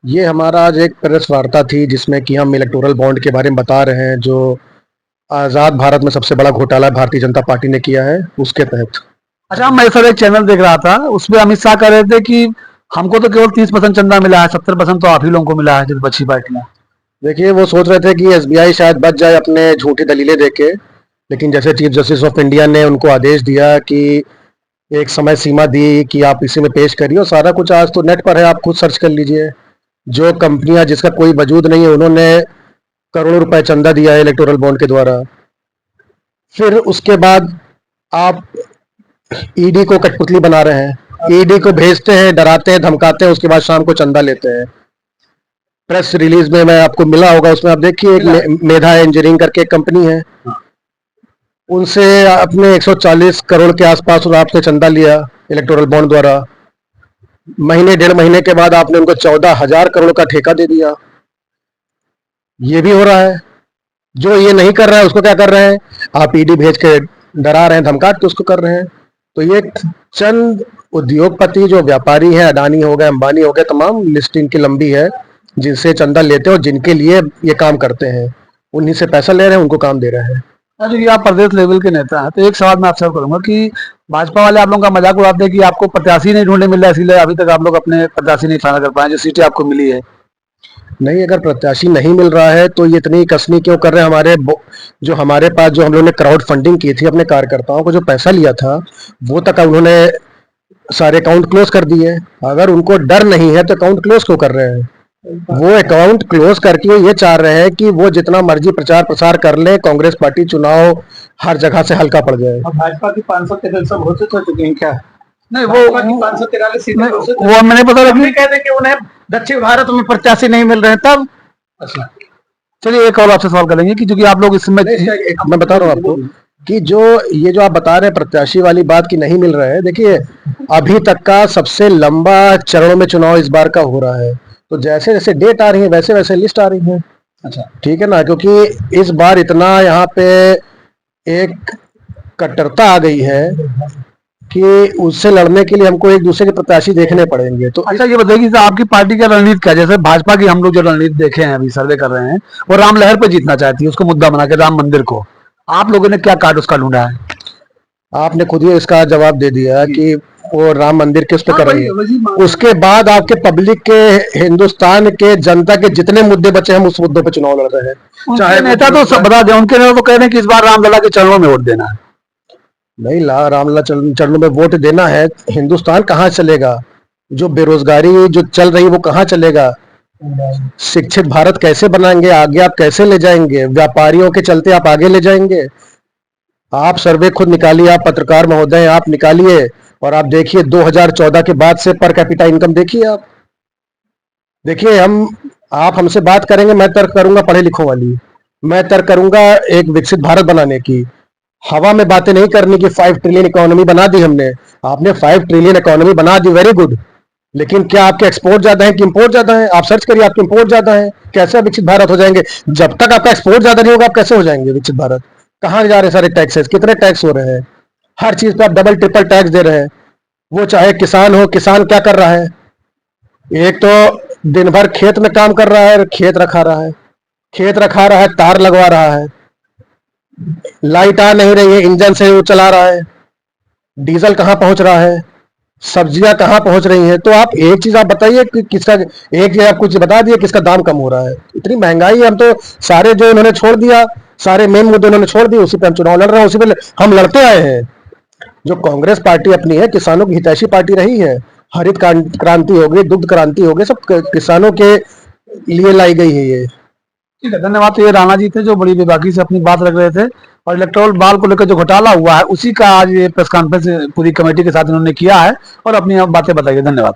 ये हमारा आज एक प्रेस वार्ता थी जिसमें कि हम इलेक्टोरल बॉन्ड के बारे में बता रहे हैं जो आज़ाद भारत में सबसे बड़ा घोटाला भारतीय जनता पार्टी ने किया है उसके तहत। अच्छा, मैं सर एक चैनल देख रहा था, उसमें अमित शाह कह रहे थे कि हमको तो केवल 30% चंदा मिला है, 70% तो आप ही लोगों को मिला है जो बची पार्टियां। देखिए वो सोच रहे थे कि एसबीआई शायद बच जाए अपने झूठी दलीलें देके, लेकिन जैसे चीफ जस्टिस ऑफ इंडिया ने उनको आदेश दिया कि एक समय सीमा दी कि आप इसी में पेश करिए, और सारा कुछ आज तो नेट पर है, आप खुद सर्च कर लीजिए। जो कंपनियां जिसका कोई वजूद नहीं है उन्होंने करोड़ों रुपए चंदा दिया है इलेक्टोरल बॉन्ड के द्वारा। फिर उसके बाद आप ईडी को कठपुतली बना रहे हैं, ईडी को भेजते हैं, डराते हैं, धमकाते हैं, उसके बाद शाम को चंदा लेते हैं। प्रेस रिलीज में मैं आपको मिला होगा, उसमें आप देखिए एक मेधा इंजीनियरिंग करके एक कंपनी है, उनसे अपने 140 करोड़ के आसपास आपसे चंदा लिया इलेक्टोरल बॉन्ड द्वारा। महीने डेढ़ महीने के बाद आपने उनको 14,000 करोड़ का ठेका दे दिया। ये भी हो रहा है। जो ये नहीं कर रहा है उसको क्या कर रहे हैं, आप ईडी भेज के डरा रहे हैं, धमका के उसको कर रहे हैं। तो ये चंद उद्योगपति जो व्यापारी हैं, अडानी हो गए, अंबानी हो गए, तमाम लिस्ट इनकी लंबी है जिनसे चंदा लेते हैं और जिनके लिए ये काम करते हैं, उन्हीं से पैसा ले रहे हैं, उनको काम दे रहे हैं। अच्छा, ये आप प्रदेश लेवल के नेता हैं, तो एक सवाल मैं आपसे करूंगा कि भाजपा वाले आप लोगों का मजाक उड़ाते हैं कि आपको प्रत्याशी नहीं ढूंढने मिल रहा है, इसलिए अभी तक आप लोग अपने प्रत्याशी नहीं फाइनल कर पाए जो सीटें आपको मिली है। नहीं, अगर प्रत्याशी नहीं मिल रहा है तो ये इतनी कसनी क्यों कर रहे हैं। जो हमारे पास जो हम लोगों ने क्राउड फंडिंग की थी, अपने कार्यकर्ताओं को जो पैसा लिया था वो तक उन्होंने सारे अकाउंट क्लोज कर दिए। अगर उनको डर नहीं है तो अकाउंट क्लोज क्यों कर रहे हैं। वो अकाउंट क्लोज करके ये चाह रहे हैं कि वो जितना मर्जी प्रचार प्रसार कर ले, कांग्रेस पार्टी चुनाव हर जगह से हल्का पड़ जाए। अब भाजपा की 543 सब घोषित हो चुके हैं क्या? नहीं, वो 543 सीटें वो मैंने पता लगी कहते हैं कि उन्हें दक्षिण भारत में प्रत्याशी नहीं मिल रहे हैं तब। अच्छा, चलिए एक और आपसे सवाल करेंगे कि चूंकि आप लोग इसमें मैं बता रहा हूँ आपको कि जो आप बता रहे हैं प्रत्याशी वाली बात की नहीं मिल रहा है, देखिए अभी तक का सबसे लंबा चरणों में चुनाव इस बार का हो रहा है, तो जैसे जैसे डेट आ रही है वैसे वैसे लिस्ट आ रही है। अच्छा, ठीक है ना, क्योंकि इस बार इतना यहाँ पे एक कट्टरता आ गई है कि उससे लड़ने के लिए हमको एक दूसरे के प्रत्याशी देखने पड़ेंगे। तो अच्छा, ये बताइए कि आपकी पार्टी का रणनीति क्या है? जैसे भाजपा की हम लोग जो रणनीति देखे हैं, अभी सर्वे कर रहे हैं, वो राम लहर पे जीतना चाहती है, उसको मुद्दा बना के राम मंदिर को। आप लोगों ने क्या कार्ड उसका ढूंढा है? आपने खुद ही इसका जवाब दे दिया कि वो राम मंदिर के उस पर कर रही है। उसके बाद आपके पब्लिक के, हिंदुस्तान के जनता के जितने मुद्दे बचे हम उस मुद्दों पे चुनाव लड़ रहे हैं। चाहे नेता तो सब बता दें, उनके नेता तो कह रहे हैं कि इस बार रामलला के चरणों में वोट देना है। नहीं, रामलला चरणों में वोट देना है। हिंदुस्तान कहाँ चलेगा, जो बेरोजगारी जो चल रही है वो कहाँ चलेगा, शिक्षित भारत कैसे बनाएंगे, आगे आप कैसे ले जाएंगे, व्यापारियों के चलते आप आगे ले जाएंगे। आप सर्वे खुद निकालिए, आप पत्रकार महोदय आप निकालिए और आप देखिए 2014 के बाद से पर कैपिटा इनकम देखिए। आप देखिए, आप हमसे बात करेंगे, मैं तर्क करूंगा पढ़े लिखों वाली, मैं तर्क करूंगा एक विकसित भारत बनाने की। हवा में बातें नहीं करनी कि 5 ट्रिलियन इकोनॉमी बना दी हमने। आपने 5 ट्रिलियन इकोनॉमी बना दी, वेरी गुड, लेकिन क्या आपके एक्सपोर्ट ज्यादा है कि इंपोर्ट ज्यादा है? आप सर्च करिए, आपके इंपोर्ट ज्यादा है। कैसे विकसित भारत हो जाएंगे? जब तक आपका एक्सपोर्ट ज्यादा नहीं होगा आप कैसे हो जाएंगे विकसित भारत? कहाँ जा रहे हैं सारे टैक्सेस, कितने टैक्स हो रहे हैं, हर चीज पे आप डबल ट्रिपल टैक्स दे रहे हैं। वो चाहे किसान हो, किसान क्या कर रहा है, एक तो दिन भर खेत में काम कर रहा है, खेत रखा रहा है, खेत रखा रहा है, तार लगवा रहा है, लाइट आ नहीं रही है, इंजन से वो चला रहा है, डीजल कहाँ पहुंच रहा है, सब्जियां कहाँ पहुंच रही हैं। तो आप एक चीज आप बताइए कि किसका, एक चीज आप कुछ बता दिए किसका दाम कम हो रहा है। इतनी महंगाई है, हम तो सारे जो इन्होंने छोड़ दिया, सारे मेन मुद्दे उन्होंने छोड़ दिए, उसी पे हम चुनाव लड़ रहे हैं, उसी पे हम लड़ते आए हैं। जो कांग्रेस पार्टी अपनी है, किसानों की हितैषी पार्टी रही है। हरित क्रांति हो गई, दुग्ध क्रांति हो गई, सब किसानों के लिए लाई गई है ये। ठीक है, धन्यवाद। तो ये राणा जी थे जो बड़ी बेबाकी से अपनी बात रख रहे थे, और इलेक्टोरल बॉल को लेकर जो घोटाला हुआ है उसी का आज ये प्रेस कॉन्फ्रेंस पूरी कमेटी के साथ इन्होंने किया है और अपनी बातें बताइए। धन्यवाद।